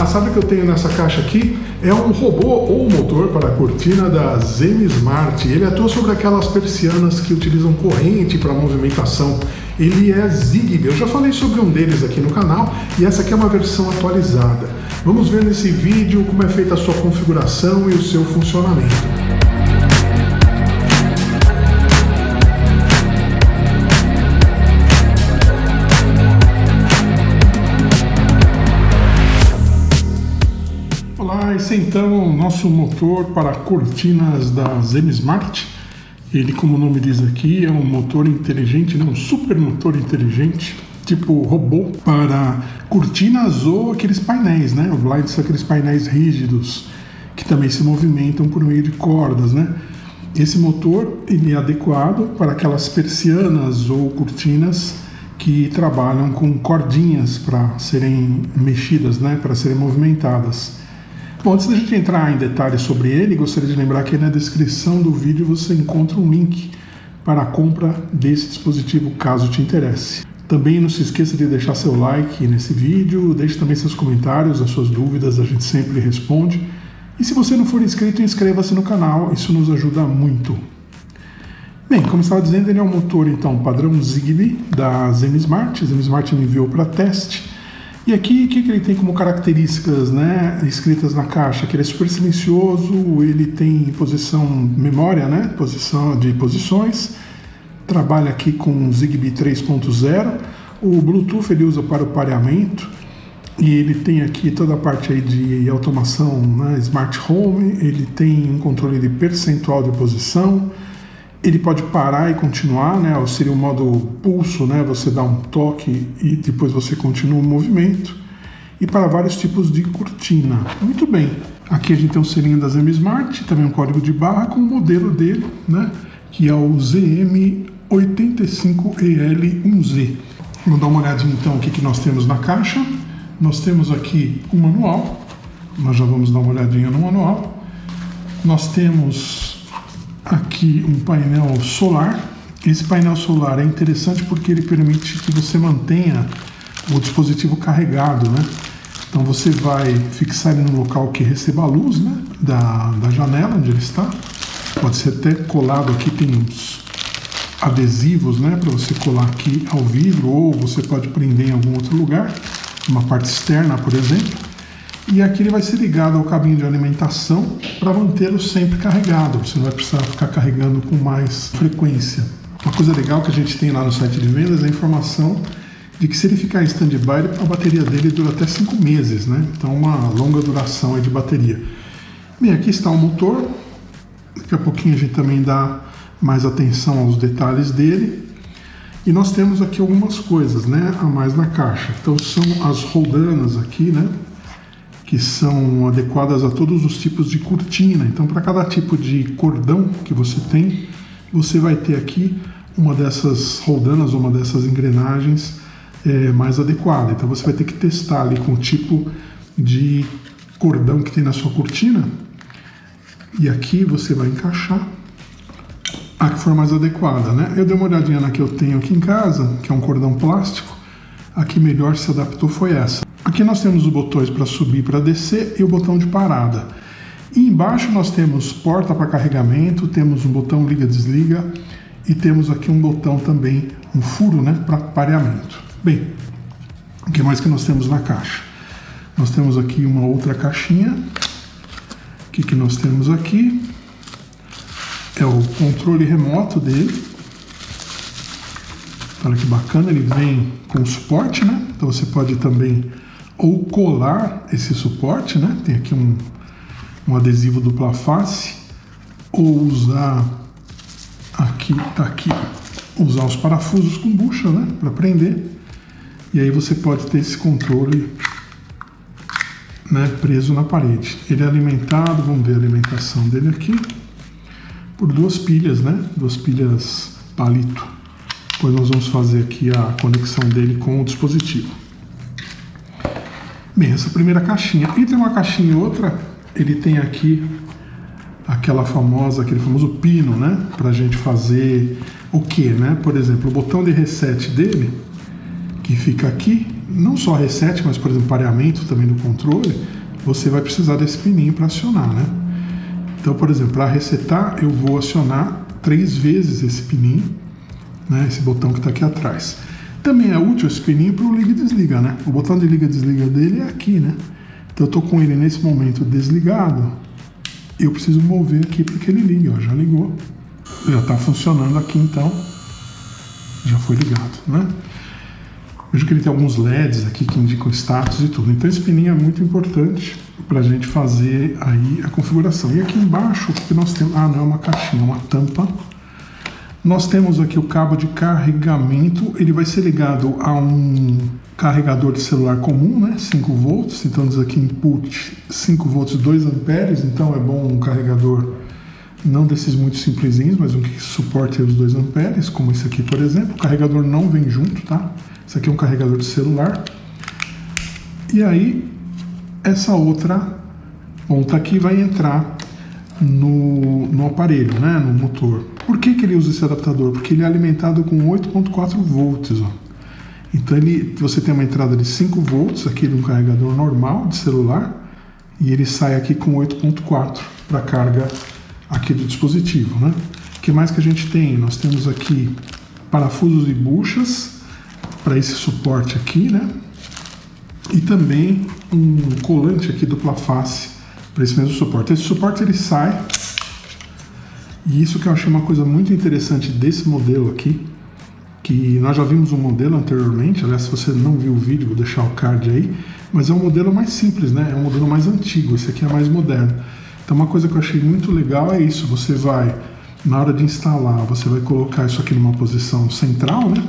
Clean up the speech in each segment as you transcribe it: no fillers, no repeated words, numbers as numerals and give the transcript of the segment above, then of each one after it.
Olá, sabe o que eu tenho nessa caixa aqui? É um robô ou motor para a cortina da ZEMIsmart. Ele atua sobre aquelas persianas que utilizam corrente para movimentação. Ele é Zigbee, eu já falei sobre um deles aqui no canal e essa aqui é uma versão atualizada. Vamos ver nesse vídeo como é feita a sua configuração e o seu funcionamento. Esse então é o nosso motor para cortinas da ZEMIsmart. Ele, como o nome diz aqui, é um motor inteligente, um super motor inteligente, tipo robô para cortinas ou aqueles painéis, né? Os blinds são aqueles painéis rígidos que também se movimentam por meio de cordas, né? Esse motor ele é adequado para aquelas persianas ou cortinas que trabalham com cordinhas para serem mexidas, né? Para serem movimentadas. Bom, antes da gente entrar em detalhes sobre ele, gostaria de lembrar que na descrição do vídeo você encontra um link para a compra desse dispositivo, caso te interesse. Também não se esqueça de deixar seu like nesse vídeo, deixe também seus comentários, as suas dúvidas, a gente sempre responde. E se você não for inscrito, inscreva-se no canal, isso nos ajuda muito. Bem, como eu estava dizendo, ele é um motor então padrão Zigbee da ZEMIsmart. A ZEMIsmart me enviou para teste. E aqui, o que ele tem como características, né, escritas na caixa? Que ele é super silencioso, ele tem posição memória, né, posição de posições, trabalha aqui com Zigbee 3.0, o Bluetooth ele usa para o pareamento, e ele tem aqui toda a parte aí de automação, né, Smart Home, ele tem um controle de percentual de posição, ele pode parar e continuar, né? Seria o modo pulso, né? Você dá um toque e depois você continua o movimento. E para vários tipos de cortina. Muito bem. Aqui a gente tem um selinho da ZEMIsmart, também um código de barra com o modelo dele, né? Que é o ZM85EL1Z. Vamos dar uma olhadinha então o que nós temos na caixa. Nós temos aqui o manual. Nós já vamos dar uma olhadinha no manual. Nós temos aqui um painel solar. Esse painel solar é interessante porque ele permite que você mantenha o dispositivo carregado, né? Então você vai fixar ele no local que receba a luz, né? da janela onde ele está. Pode ser até colado aqui, tem uns adesivos, né? Para você colar aqui ao vidro, ou você pode prender em algum outro lugar, uma parte externa, por exemplo. E aqui ele vai ser ligado ao cabinho de alimentação para mantê-lo sempre carregado. Você não vai precisar ficar carregando com mais frequência. Uma coisa legal que a gente tem lá no site de vendas é a informação de que se ele ficar em stand-by, a bateria dele dura até 5 meses, né? Então uma longa duração aí de bateria. Bem, aqui está o motor. Daqui a pouquinho a gente também dá mais atenção aos detalhes dele. E nós temos aqui algumas coisas, né, a mais na caixa. Então são as roldanas aqui, né? Que são adequadas a todos os tipos de cortina. Então, para cada tipo de cordão que você tem, você vai ter aqui uma dessas roldanas, uma dessas engrenagens mais adequada. Então, você vai ter que testar ali com o tipo de cordão que tem na sua cortina. E aqui você vai encaixar a que for mais adequada, né? Eu dei uma olhadinha na que eu tenho aqui em casa, que é um cordão plástico. A que melhor se adaptou foi essa. Aqui nós temos os botões para subir e para descer e o botão de parada. E embaixo nós temos porta para carregamento, temos um botão liga-desliga e temos aqui um botão também, um furo, né, para pareamento. Bem, o que mais que nós temos na caixa? Nós temos aqui uma outra caixinha. O que nós temos aqui? É o controle remoto dele. Olha que bacana, ele vem com suporte, né? Então você pode também ou colar esse suporte, né? Tem aqui um adesivo dupla face, ou usar aqui, usar os parafusos com bucha, né? Para prender. E aí você pode ter esse controle, né, preso na parede. Ele é alimentado, vamos ver a alimentação dele aqui, por 2 pilhas, né? 2 pilhas palito. Depois nós vamos fazer aqui a conexão dele com o dispositivo. Bem, essa primeira caixinha. Entre uma caixinha e outra, ele tem aqui aquele famoso pino, né? Pra gente fazer o quê, né? Por exemplo, o botão de reset dele, que fica aqui, não só reset, mas, por exemplo, pareamento também do controle, você vai precisar desse pininho para acionar, né? Então, por exemplo, para resetar, eu vou acionar 3 vezes esse pininho, né? Esse botão que está aqui atrás. Também é útil esse pininho para o liga e desliga, né? O botão de liga e desliga dele é aqui, né? Então, eu estou com ele nesse momento desligado, eu preciso mover aqui para que ele ligue, ó, já ligou. Já está funcionando aqui, então já foi ligado, né? Vejo que ele tem alguns LEDs aqui que indicam status e tudo. Então esse pininho é muito importante para a gente fazer aí a configuração. E aqui embaixo, o que nós temos? Ah, não é uma caixinha, é uma tampa. Nós temos aqui o cabo de carregamento. Ele vai ser ligado a um carregador de celular comum, né? 5 volts. Então diz aqui input 5 volts, 2 amperes. Então é bom um carregador não desses muito simplesinhos, mas um que suporte os 2 amperes, como esse aqui, por exemplo. O carregador não vem junto, tá? Esse aqui é um carregador de celular. E aí, essa outra ponta aqui vai entrar no aparelho, né? No motor. Por que ele usa esse adaptador? Porque ele é alimentado com 8.4 volts, ó. Então você tem uma entrada de 5 volts aqui de um carregador normal de celular e ele sai aqui com 8.4 para carga aqui do dispositivo, né? O que mais que a gente tem? Nós temos aqui parafusos e buchas para esse suporte aqui, né? E também um colante aqui dupla face para esse mesmo suporte. Esse suporte ele sai, e isso que eu achei uma coisa muito interessante desse modelo aqui, que nós já vimos um modelo anteriormente. Aliás, se você não viu o vídeo, vou deixar o card aí, mas é um modelo mais simples, né? É um modelo mais antigo, esse aqui é mais moderno. Então uma coisa que eu achei muito legal é isso, você vai, na hora de instalar, você vai colocar isso aqui numa posição central, né?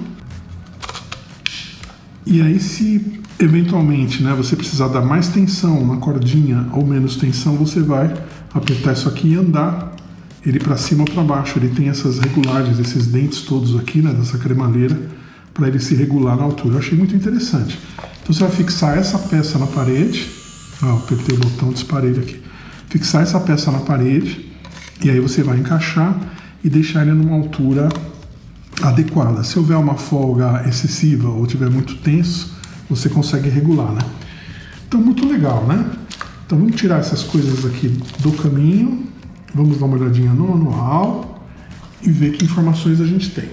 E aí, se eventualmente, né, você precisar dar mais tensão na cordinha ou menos tensão, você vai apertar isso aqui e andar ele para cima ou para baixo. Ele tem essas regulagens, esses dentes todos aqui, né, dessa cremalheira, para ele se regular na altura. Eu achei muito interessante. Então você vai fixar essa peça na parede. Ó, apertei o botão, disparei aqui. Fixar essa peça na parede e aí você vai encaixar e deixar ele numa altura adequada. Se houver uma folga excessiva ou tiver muito tenso, você consegue regular, né? Então, muito legal, né? Então, vamos tirar essas coisas aqui do caminho, vamos dar uma olhadinha no manual e ver que informações a gente tem.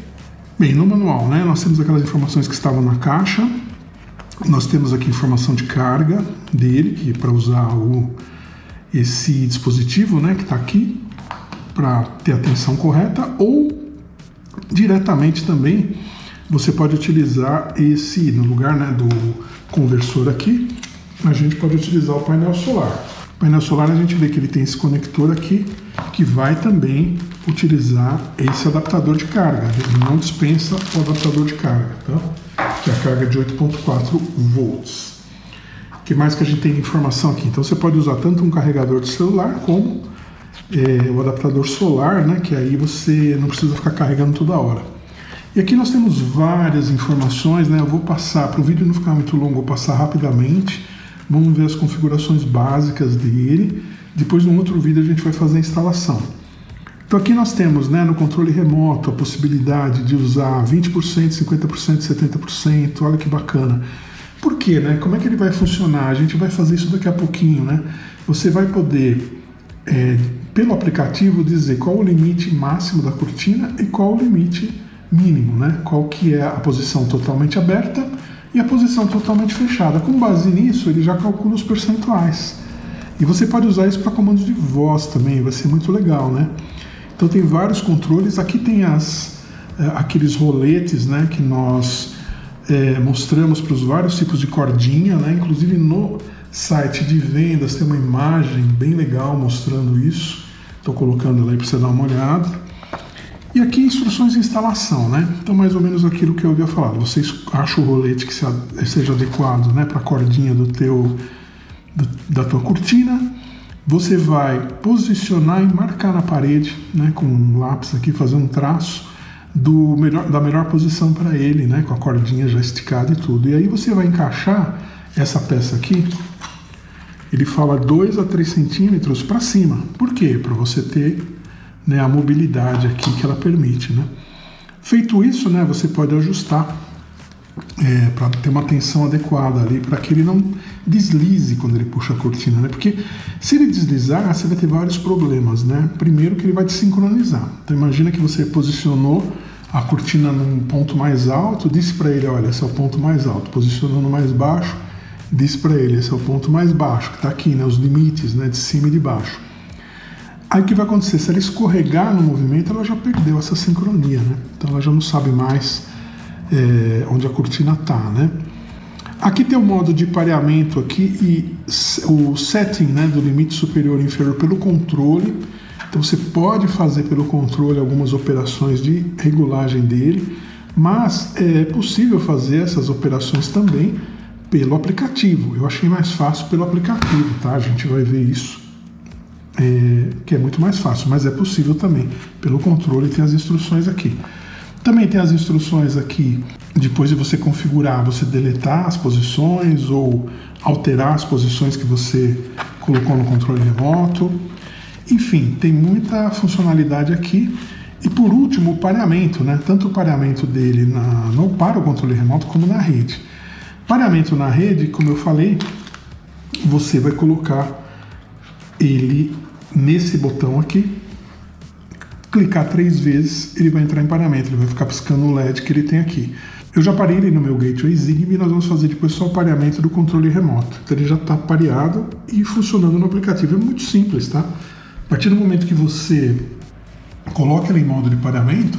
Bem, no manual, né, nós temos aquelas informações que estavam na caixa, nós temos aqui informação de carga dele, que é para usar esse dispositivo, né, que está aqui, para ter a tensão correta, ou diretamente também você pode utilizar esse, no lugar, né, do conversor aqui, a gente pode utilizar o painel solar. O painel solar a gente vê que ele tem esse conector aqui, que vai também utilizar esse adaptador de carga. Ele não dispensa o adaptador de carga, tá? Que é a carga de 8.4 volts. O que mais que a gente tem de informação aqui? Então você pode usar tanto um carregador de celular como o adaptador solar, né, que aí você não precisa ficar carregando toda hora. E aqui nós temos várias informações, né? Eu vou passar, para o vídeo não ficar muito longo, vou passar rapidamente. Vamos ver as configurações básicas dele. Depois, num outro vídeo, a gente vai fazer a instalação. Então aqui nós temos, né, no controle remoto a possibilidade de usar 20%, 50%, 70%. Olha que bacana. Por quê, né? Como é que ele vai funcionar? A gente vai fazer isso daqui a pouquinho, né? Você vai poder, pelo aplicativo, dizer qual o limite máximo da cortina e qual o limite mínimo, né? Qual que é a posição totalmente aberta e a posição totalmente fechada. Com base nisso, ele já calcula os percentuais. E você pode usar isso para comandos de voz também, vai ser muito legal, né? Então tem vários controles. Aqui tem aqueles roletes, né, que nós mostramos para os vários tipos de cordinha, né? Inclusive no site de vendas tem uma imagem bem legal mostrando isso. Estou colocando ela aí para você dar uma olhada. E aqui instruções de instalação, né? Então mais ou menos aquilo que eu havia falado. Você acha o rolete que seja adequado, né, para a cordinha da tua cortina. Você vai posicionar e marcar na parede, né, com um lápis aqui, fazer um traço da melhor posição para ele, né, com a cordinha já esticada e tudo. E aí você vai encaixar essa peça aqui. Ele fala 2 a 3 centímetros para cima. Por quê? Para você ter, né, a mobilidade aqui que ela permite, né? Feito isso, né, você pode ajustar para ter uma tensão adequada ali, para que ele não deslize quando ele puxa a cortina, né? Porque se ele deslizar, você vai ter vários problemas, né? Primeiro que ele vai desincronizar. Então imagina que você posicionou a cortina num ponto mais alto, disse para ele, olha, esse é o ponto mais alto. Posicionou no mais baixo, disse para ele, esse é o ponto mais baixo, que está aqui, né? Os limites, né? De cima e de baixo. Aí o que vai acontecer? Se ela escorregar no movimento, ela já perdeu essa sincronia, né? Então ela já não sabe mais onde a cortina está, né? Aqui tem o modo de pareamento aqui e o setting, né, do limite superior e inferior pelo controle. Então você pode fazer pelo controle algumas operações de regulagem dele, mas é possível fazer essas operações também pelo aplicativo. Eu achei mais fácil pelo aplicativo, tá? A gente vai ver isso, que é muito mais fácil, mas é possível também pelo controle. Tem as instruções aqui. Também tem as instruções aqui, depois de você configurar, você deletar as posições ou alterar as posições que você colocou no controle remoto. Enfim, tem muita funcionalidade aqui. E por último, o pareamento, né? Tanto o pareamento dele para o controle remoto como na rede. Pareamento na rede, como eu falei, você vai colocar ele nesse botão aqui, clicar 3 vezes, ele vai entrar em pareamento, ele vai ficar piscando o LED que ele tem aqui. Eu já parei ele no meu Gateway Zigbee e nós vamos fazer depois só o pareamento do controle remoto. Então ele já está pareado e funcionando no aplicativo. É muito simples, tá? A partir do momento que você coloca ele em modo de pareamento,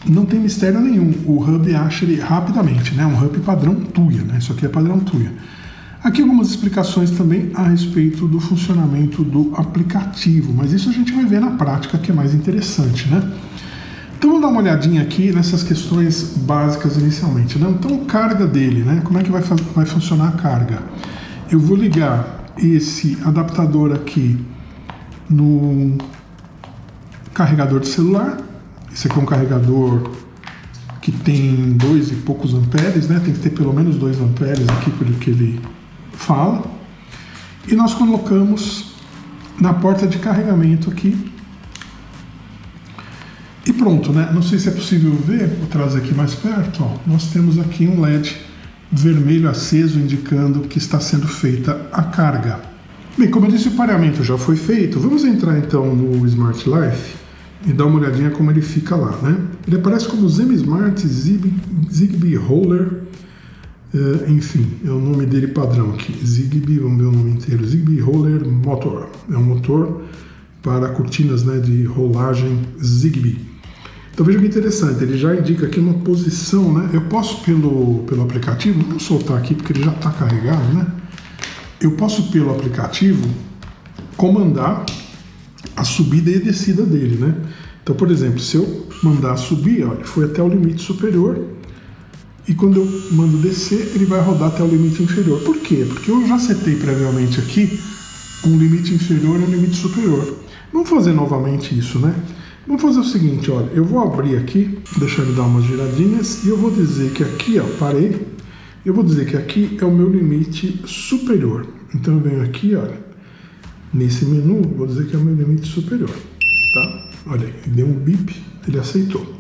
não tem mistério nenhum. O hub acha ele rapidamente, né? Um hub padrão Tuya, né? Isso aqui é padrão Tuya. Aqui algumas explicações também a respeito do funcionamento do aplicativo, mas isso a gente vai ver na prática, que é mais interessante, né? Então vamos dar uma olhadinha aqui nessas questões básicas inicialmente, né? Então carga dele, né? Como é que vai funcionar a carga? Eu vou ligar esse adaptador aqui no carregador de celular. Esse aqui é um carregador que tem 2 e poucos amperes, né? Tem que ter pelo menos 2 amperes aqui pelo que ele fala. E nós colocamos na porta de carregamento aqui. E pronto, né? Não sei se é possível ver, vou trazer aqui mais perto, ó. Nós temos aqui um LED vermelho aceso indicando que está sendo feita a carga. Bem, como eu disse, o pareamento já foi feito. Vamos entrar então no Smart Life e dar uma olhadinha como ele fica lá, né? Ele aparece como ZenSmart Zigbee Roller, enfim, é o nome dele padrão aqui, Zigbee, vamos ver o nome inteiro, Zigbee Roller Motor. É um motor para cortinas, né, de rolagem Zigbee. Então veja que interessante, ele já indica aqui uma posição, né? Eu posso pelo aplicativo, vamos soltar aqui porque ele já está carregado, né? Eu posso pelo aplicativo comandar a subida e a descida dele, né? Então, por exemplo, se eu mandar subir, ó, ele foi até o limite superior, e quando eu mando descer, ele vai rodar até o limite inferior. Por quê? Porque eu já setei previamente aqui um limite inferior e um limite superior. Vamos fazer novamente isso, né? Vamos fazer o seguinte, olha, eu vou abrir aqui, deixar ele dar umas giradinhas, e eu vou dizer que aqui, ó, parei, eu vou dizer que aqui é o meu limite superior. Então eu venho aqui, olha, nesse menu, vou dizer que é o meu limite superior, tá? Olha aí, deu um bip, ele aceitou.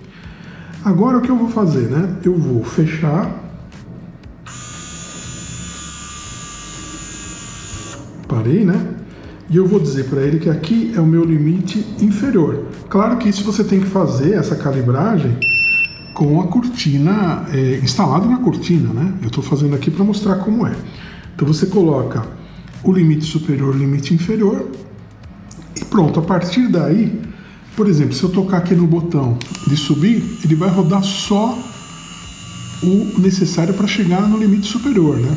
Agora o que eu vou fazer, né? Eu vou fechar, parei, né? E eu vou dizer para ele que aqui é o meu limite inferior. Claro que isso você tem que fazer, essa calibragem, com a cortina, instalada na cortina, né? Eu estou fazendo aqui para mostrar como é. Então você coloca o limite superior, o limite inferior, e pronto. A partir daí, por exemplo, se eu tocar aqui no botão de subir, ele vai rodar só o necessário para chegar no limite superior, né?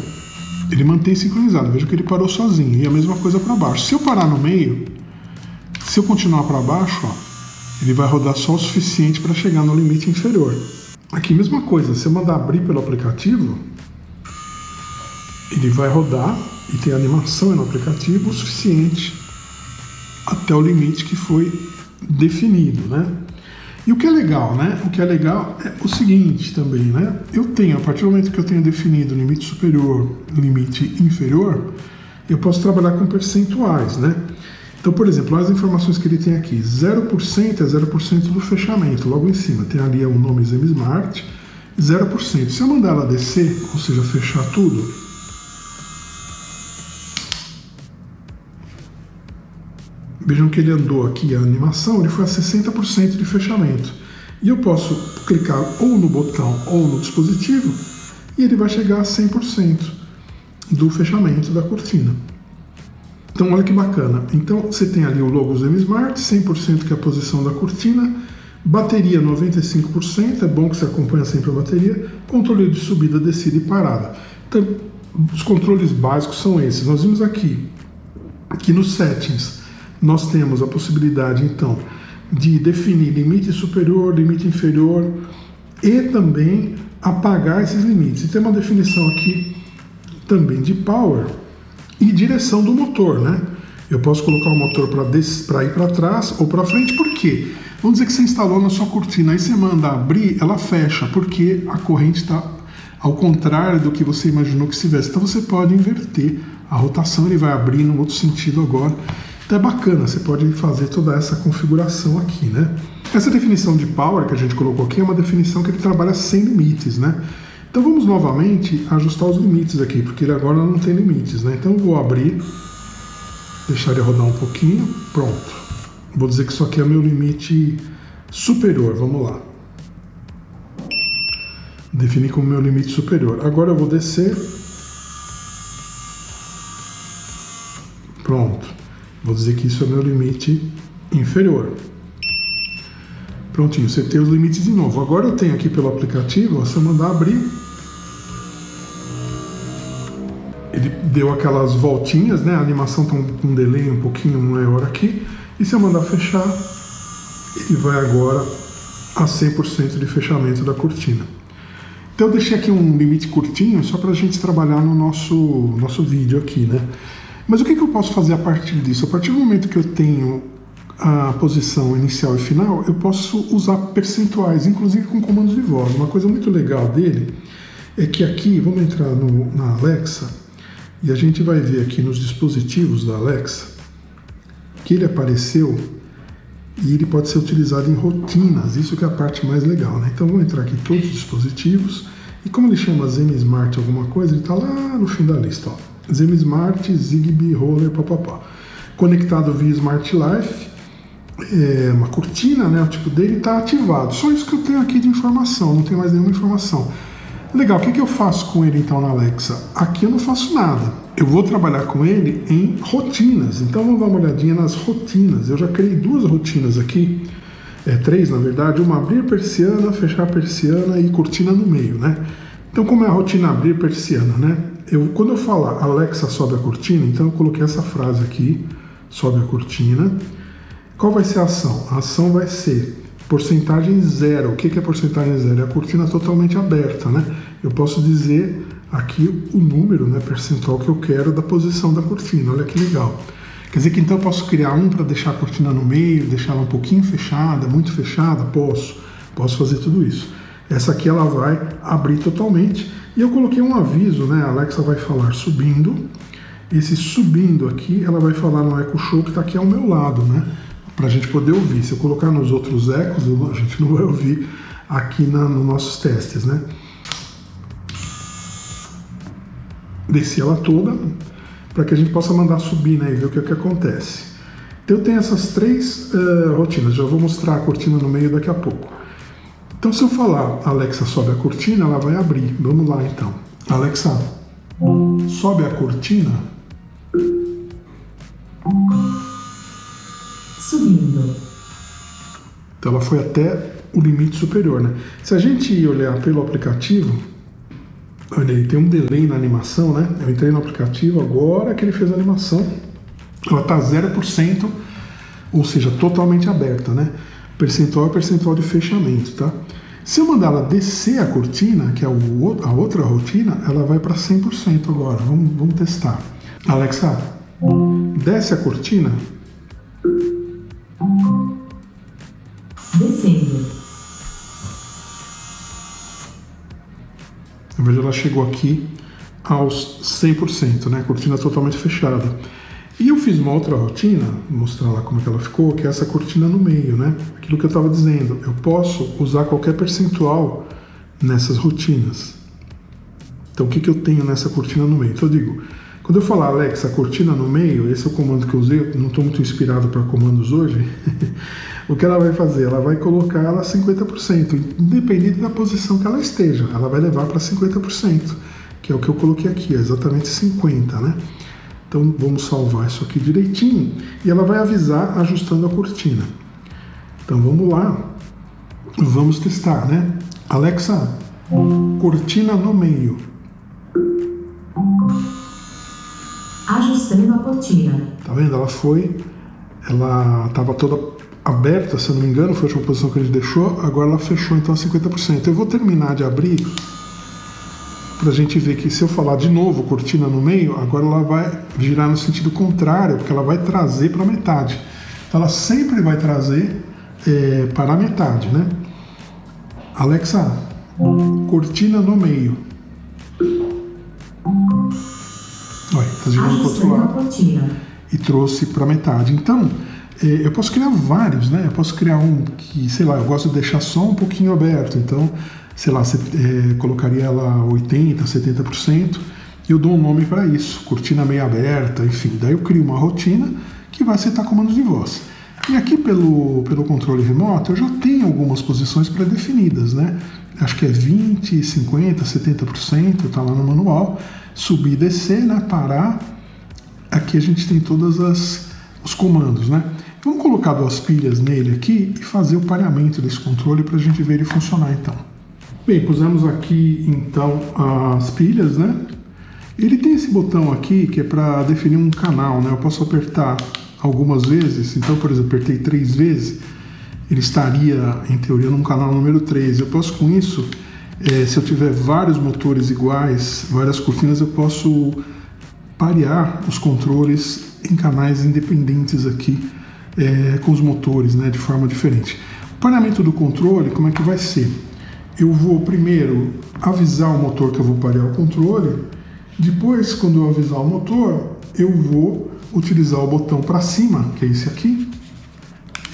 Ele mantém sincronizado, veja que ele parou sozinho. E a mesma coisa para baixo. Se eu parar no meio, se eu continuar para baixo, ó, ele vai rodar só o suficiente para chegar no limite inferior. Aqui mesma coisa, se eu mandar abrir pelo aplicativo, ele vai rodar e tem animação no aplicativo o suficiente até o limite que foi definido, né? E o que é legal, né? O que é legal é o seguinte também, né? Eu tenho, a partir do momento que eu tenho definido o limite superior, limite inferior, eu posso trabalhar com percentuais, né? Então, por exemplo, as informações que ele tem aqui, 0% é 0% do fechamento, logo em cima. Tem ali o nome ZenSmart 0%. Se eu mandar ela descer, ou seja, fechar tudo, vejam que ele andou aqui a animação, ele foi a 60% de fechamento. E eu posso clicar ou no botão ou no dispositivo e ele vai chegar a 100% do fechamento da cortina. Então olha que bacana. Então você tem ali o logo ZenSmart, 100% que é a posição da cortina, bateria 95%, é bom que você acompanha sempre a bateria, controle de subida, descida e parada. Então os controles básicos são esses. Nós vimos aqui nos settings nós temos a possibilidade então de definir limite superior, limite inferior e também apagar esses limites. E tem uma definição aqui também de power e direção do motor, né? Eu posso colocar o motor para ir para trás ou para frente, por quê? Vamos dizer que você instalou na sua cortina, aí você manda abrir, ela fecha, porque a corrente está ao contrário do que você imaginou que estivesse. Então você pode inverter a rotação, ele vai abrir no outro sentido agora. Então é bacana, você pode fazer toda essa configuração aqui, né? Essa definição de power que a gente colocou aqui é uma definição que ele trabalha sem limites, né? Então vamos novamente ajustar os limites aqui, porque ele agora não tem limites, né? Então eu vou abrir, deixar ele rodar um pouquinho, pronto. Vou dizer que isso aqui é meu limite superior, vamos lá. Definir como meu limite superior. Agora eu vou descer. Pronto. Vou dizer que isso é meu limite inferior. Prontinho, você tem os limites de novo. Agora eu tenho aqui pelo aplicativo, se eu mandar abrir, ele deu aquelas voltinhas, né? A animação está com um delay um pouquinho maior aqui. E se eu mandar fechar, ele vai agora a 100% de fechamento da cortina. Então eu deixei aqui um limite curtinho só para a gente trabalhar no nosso vídeo aqui, né? Mas o que eu posso fazer a partir disso? A partir do momento que eu tenho a posição inicial e final, eu posso usar percentuais, inclusive com comandos de voz. Uma coisa muito legal dele é que aqui, vamos entrar na Alexa, e a gente vai ver aqui nos dispositivos da Alexa, que ele apareceu e ele pode ser utilizado em rotinas, isso que é a parte mais legal, né? Então vamos entrar aqui em todos os dispositivos, e como ele chama ZenSmart alguma coisa, ele está lá no fim da lista, ó. ZenSmart, Zigbee, Roller, papapá. Conectado via Smart Life, uma cortina, né? O tipo dele está ativado. Só isso que eu tenho aqui de informação, não tem mais nenhuma informação. Legal, o que eu faço com ele então na Alexa? Aqui eu não faço nada. Eu vou trabalhar com ele em rotinas. Então vamos dar uma olhadinha nas rotinas. Eu já criei 2 rotinas aqui, 3 na verdade, uma abrir persiana, fechar persiana e cortina no meio, né? Então como é a rotina abrir persiana, né? Quando eu falar Alexa sobe a cortina, então eu coloquei essa frase aqui, sobe a cortina. Qual vai ser a ação? A ação vai ser porcentagem 0. O que é porcentagem 0? É a cortina totalmente aberta, né? Eu posso dizer aqui o número, né, percentual que eu quero da posição da cortina. Olha que legal. Quer dizer que então eu posso criar um para deixar a cortina no meio, deixar ela um pouquinho fechada, muito fechada? Posso fazer tudo isso. Essa aqui ela vai abrir totalmente. E eu coloquei um aviso, né? A Alexa vai falar subindo. Esse subindo aqui, ela vai falar no Echo Show que está aqui ao meu lado, né? Para a gente poder ouvir. Se eu colocar nos outros ecos, a gente não vai ouvir aqui nos nossos testes, né? Desci ela toda para que a gente possa mandar subir, né? E ver o que acontece. Então eu tenho essas 3 rotinas. Já vou mostrar a cortina no meio daqui a pouco. Então se eu falar Alexa sobe a cortina, ela vai abrir. Vamos lá então. Alexa, sobe a cortina. Subindo. Então ela foi até o limite superior, né? Se a gente olhar pelo aplicativo, olha aí, tem um delay na animação, né? Eu entrei no aplicativo agora que ele fez a animação. Ela está 0%, ou seja, totalmente aberta, né? Percentual é percentual de fechamento, tá? Se eu mandar ela descer a cortina, que é a outra rotina, ela vai para 100% agora. Vamos testar. Alexa, desce a cortina. Descendo. Eu vejo ela chegou aqui aos 100%, né? Cortina totalmente fechada. E eu fiz uma outra rotina, vou mostrar lá como é que ela ficou, que é essa cortina no meio, né? Aquilo que eu estava dizendo, eu posso usar qualquer percentual nessas rotinas. Então o que eu tenho nessa cortina no meio? Então eu digo, quando eu falar Alexa, cortina no meio, esse é o comando que eu usei, eu não estou muito inspirado para comandos hoje, o que ela vai fazer? Ela vai colocar ela a 50%, independente da posição que ela esteja, ela vai levar para 50%, que é o que eu coloquei aqui, é exatamente 50%, né? Então vamos salvar isso aqui direitinho e ela vai avisar ajustando a cortina. Então vamos lá, vamos testar, né? Alexa, cortina no meio. Ajustando a cortina. Tá vendo? Ela estava toda aberta, se eu não me engano, foi a última posição que a gente deixou, agora ela fechou então a 50%. Eu vou terminar de abrir para a gente ver que se eu falar de novo cortina no meio, agora ela vai girar no sentido contrário, porque ela vai trazer para a metade. Então ela sempre vai trazer para a metade, né? Alexa, cortina no meio. Olha, está girando para o outro lado e trouxe para a metade. Então, eu posso criar vários, né? Eu posso criar um que, sei lá, eu gosto de deixar só um pouquinho aberto. Então, sei lá, você colocaria ela 80%, 70%, e eu dou um nome para isso, cortina meio aberta, enfim. Daí eu crio uma rotina que vai aceitar comandos de voz. E aqui pelo controle remoto eu já tenho algumas posições pré-definidas, né? Acho que é 20%, 50%, 70%, está lá no manual. Subir e descer, né? Parar. Aqui a gente tem todos os comandos, né? Vamos colocar 2 pilhas nele aqui e fazer o pareamento desse controle para a gente ver ele funcionar então. Bem, pusemos aqui então as pilhas, né? Ele tem esse botão aqui que é para definir um canal, né? Eu posso apertar algumas vezes, então, por exemplo, apertei 3 vezes, ele estaria, em teoria, num canal número 3. Eu posso, com isso, se eu tiver vários motores iguais, várias cortinas, eu posso parear os controles em canais independentes aqui, com os motores, né, de forma diferente. O pareamento do controle, como é que vai ser? Eu vou primeiro avisar o motor que eu vou parear o controle, depois, quando eu avisar o motor, eu vou utilizar o botão para cima, que é esse aqui,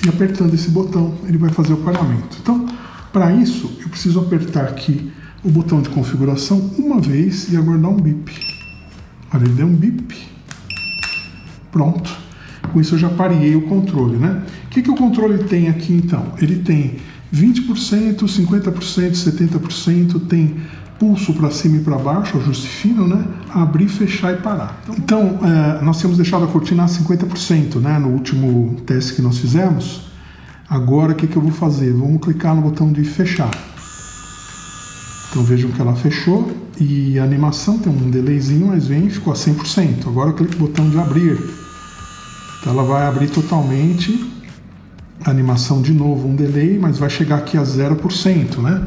e apertando esse botão, ele vai fazer o pareamento. Então, para isso, eu preciso apertar aqui o botão de configuração uma vez e aguardar um bip. Olha, ele deu um bip. Pronto. Com isso eu já pareei o controle, né? O que o controle tem aqui, então? Ele tem 20%, 50%, 70%, tem pulso para cima e para baixo, ajuste fino, né? Abrir, fechar e parar. Então, nós temos deixado a cortina a 50%, né? No último teste que nós fizemos. Agora, o que eu vou fazer? Vamos clicar no botão de fechar. Então, vejam que ela fechou e a animação tem um delayzinho, mas ficou a 100%. Agora, eu clico no botão de abrir. Então, ela vai abrir totalmente. A animação, de novo, um delay, mas vai chegar aqui a 0%, né?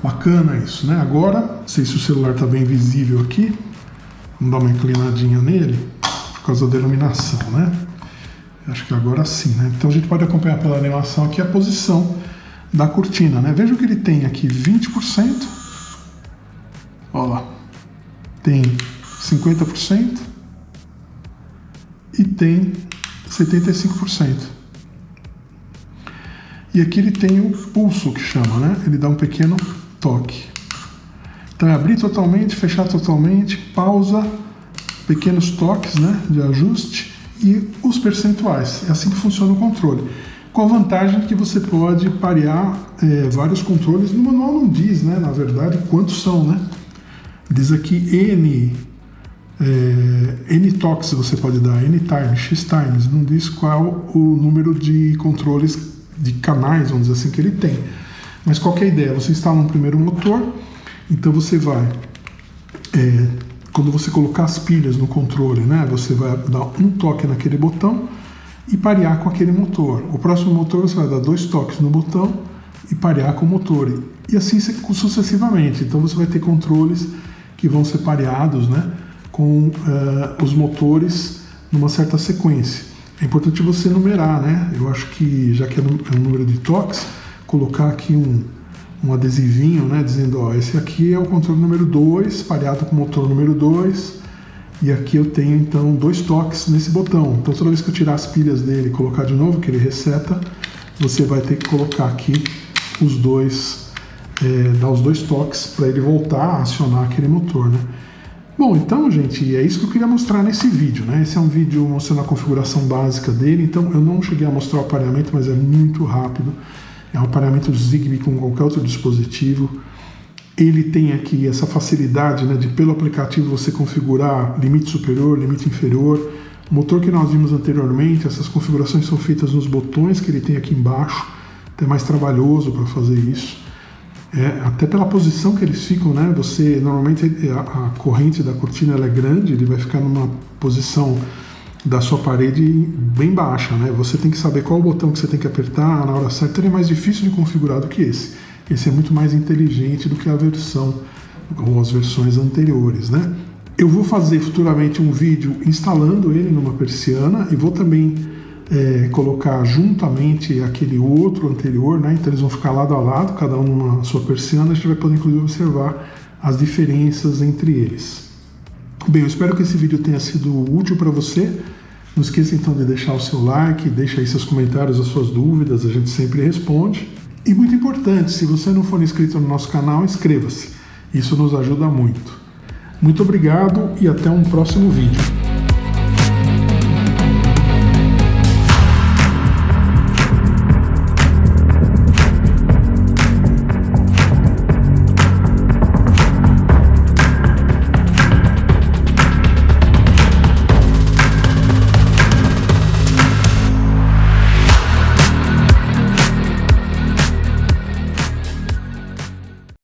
Bacana isso, né? Agora, não sei se o celular está bem visível aqui. Vamos dar uma inclinadinha nele, por causa da iluminação, né? Acho que agora sim, né? Então a gente pode acompanhar pela animação aqui a posição da cortina, né? Veja que ele tem aqui 20%. Olha lá. Tem 50%. E tem 75%. E aqui ele tem o pulso, que chama, né? Ele dá um pequeno toque. Então é abrir totalmente, fechar totalmente, pausa, pequenos toques, né, de ajuste e os percentuais. É assim que funciona o controle. Com a vantagem que você pode parear vários controles. No manual não diz, né, na verdade, quantos são, né? Diz aqui N toques você pode dar, N times, X times. Não diz qual o número de controles, de canais, vamos dizer assim, que ele tem. Mas qual que é a ideia? Você instala um primeiro motor, então você vai, quando você colocar as pilhas no controle, né, você vai dar um toque naquele botão e parear com aquele motor. O próximo motor você vai dar 2 toques no botão e parear com o motor. E assim sucessivamente. Então você vai ter controles que vão ser pareados, né, com os motores numa certa sequência. É importante você numerar, né? Eu acho que, já que é um número de toques, colocar aqui um adesivinho, né, dizendo, ó, esse aqui é o controle número 2, pareado com o motor número 2, e aqui eu tenho, então, 2 toques nesse botão. Então, toda vez que eu tirar as pilhas dele e colocar de novo, que ele reseta, você vai ter que colocar aqui os 2 dar os 2 toques para ele voltar a acionar aquele motor, né? Bom, então, gente, é isso que eu queria mostrar nesse vídeo, né? Esse é um vídeo mostrando a configuração básica dele, então eu não cheguei a mostrar o aparelhamento, mas é muito rápido. É um aparelhamento Zigbee com qualquer outro dispositivo. Ele tem aqui essa facilidade, né, de pelo aplicativo você configurar limite superior, limite inferior. O motor que nós vimos anteriormente, essas configurações são feitas nos botões que ele tem aqui embaixo. Então é mais trabalhoso para fazer isso. Até pela posição que eles ficam, né? Você normalmente a corrente da cortina ela é grande, ele vai ficar numa posição da sua parede bem baixa, né? Você tem que saber qual o botão que você tem que apertar na hora certa. Ele é mais difícil de configurar do que esse. Esse é muito mais inteligente do que a versão ou as versões anteriores, né? Eu vou fazer futuramente um vídeo instalando ele numa persiana e vou também colocar juntamente aquele outro anterior, né? Então eles vão ficar lado a lado, cada um numa sua persiana. A gente vai poder inclusive observar as diferenças entre eles. Bem, eu espero que esse vídeo tenha sido útil para você. Não esqueça então de deixar o seu like, deixa aí seus comentários, as suas dúvidas, a gente sempre responde. E muito importante, se você não for inscrito no nosso canal, inscreva-se. Isso nos ajuda muito. Muito obrigado e até um próximo vídeo.